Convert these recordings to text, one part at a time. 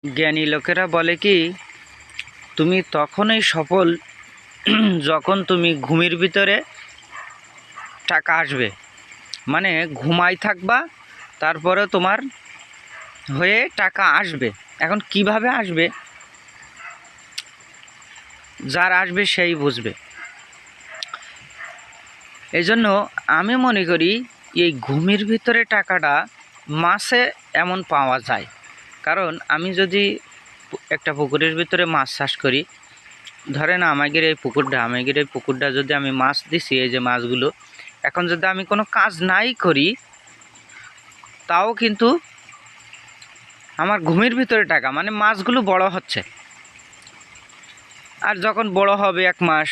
জ্ঞানী লোকেরা বলে কি, তুমি তখনই সফল যখন তুমি ঘুমের ভিতরে টাকা আসবে। মানে ঘুমাই থাকবা, তারপরে তোমার হয়ে টাকা আসবে। এখন কিভাবে আসবে, যার আসবে সেই বুঝবে। এই জন্য আমি মনে করি এই ঘুমের ভিতরে টাকাটা মাছে এমন পাওয়া যায়। কারণ আমি যদি একটা পুকুরের ভিতরে মাছ চাষ করি, ধরেন আমাদের এই পুকুরটা যদি আমি মাছ দিছি, এই যে মাছগুলো, এখন যদি আমি কোনো কাজ নাই করি, তাও কিন্তু আমার ঘুমের ভিতরে টাকা, মানে মাছগুলো বড় হচ্ছে। আর যখন বড় হবে 1 মাস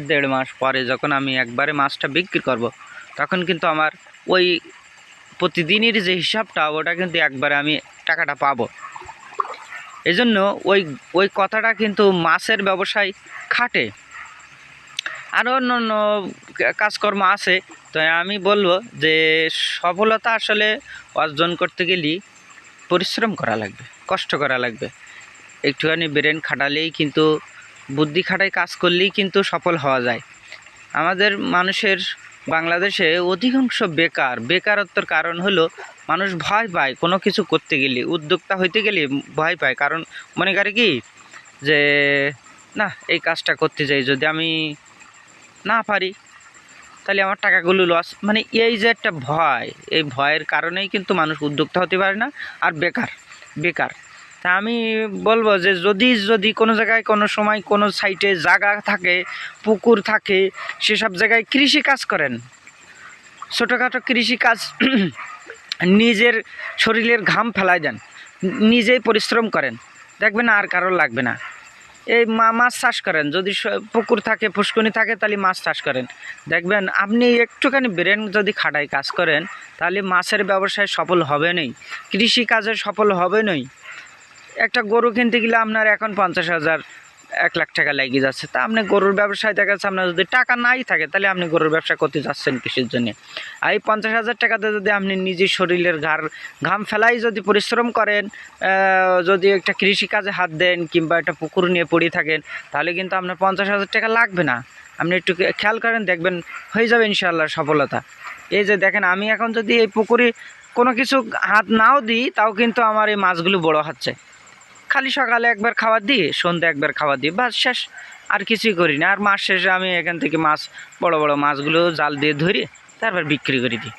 1.5 মাস পরে, যখন আমি একবারে মাছটা বিক্রি করব, তখন কিন্তু আমার ওই প্রতিদিনের যে হিসাবটা, ওটা কিন্তু একবারে আমি টাকাটা পাবো। এই জন্য ওই কথাটা কিন্তু মাছের ব্যবসায় খাটে। আরও অন্য অন্য কাজকর্ম আছে। তো আমি বলবো যে সফলতা আসলে অর্জন করতে গেলে পরিশ্রম করা লাগবে, কষ্ট করা লাগবে। একটুখানি ব্রেন খাটালেই কিন্তু, বুদ্ধি খাটাই কাজ করলেই কিন্তু সফল হওয়া যায়। আমাদের মানুষের বাংলাদেশে অধিকাংশ বেকারত্বের কারণ হলো মানুষ ভয় পায় কোনো কিছু করতে গেলে, উদ্যোক্তা হইতে গেলে ভয় পায়। কারণ মনে করে কি যে না, এই কাজটা করতে যাই, যদি আমি না পারি তাহলে আমার টাকাগুলো লস। মানে এই যে একটা ভয়, এই ভয়ের কারণেই কিন্তু মানুষ উদ্যোক্তা হতে পারে না, আর বেকার। তা আমি বলবো যে যদি কোনো জায়গায় কোনো সময় কোনো সাইটে জায়গা থাকে, পুকুর থাকে, সেসব জায়গায় কৃষি কাজ করেন, ছোটোখাটো কৃষি কাজ নিজের শরীরের ঘাম ফেলায় দেন, নিজেই পরিশ্রম করেন, দেখবেন আর কারোর লাগবে না। এই মাছ চাষ করেন, যদি পুকুর থাকে, পুষ্করণী থাকে, তাহলে মাছ চাষ করেন, দেখবেন আপনি একটুখানি ব্রেন যদি খাটাই কাজ করেন, তাহলে মাছের ব্যবসায় সফল হবেনই, কৃষিকাজে সফল হবেনই। একটা গরু কিনতে গেলে আপনার এখন 50,000 1 লাখ টাকা লেগে যাচ্ছে। তা আপনি গরুর ব্যবসায় দেখা যাচ্ছে, আপনার যদি টাকা নাই থাকে, তাহলে আপনি গরুর ব্যবসা করতে যাচ্ছেন কৃষির জন্য। আর এই 50,000 টাকাতে যদি আপনি নিজের শরীরের ঘাম ফেলাই যদি পরিশ্রম করেন, যদি একটা কৃষিকাজে হাত দেন, কিংবা একটা পুকুর নিয়ে পড়ে থাকেন, তাহলে কিন্তু আপনার 50,000 টাকা লাগবে না। আপনি একটু খেয়াল করেন, দেখবেন হয়ে যাবে ইনশাআল্লাহ সফলতা। এই যে দেখেন, আমি এখন যদি এই পুকুরে কোনো কিছু হাত নাও দিই, তাও কিন্তু আমার এই মাছগুলো বড় হচ্ছে। খালি সকালে একবার খাবার দিই, সন্ধ্যে একবার খাবার দিই, বাস শেষ। আর কিছুই করি না। আর মাস শেষে আমি এখান থেকে বড় বড় মাছগুলো জাল দিয়ে ধরি, তারপর বিক্রি করে দিই।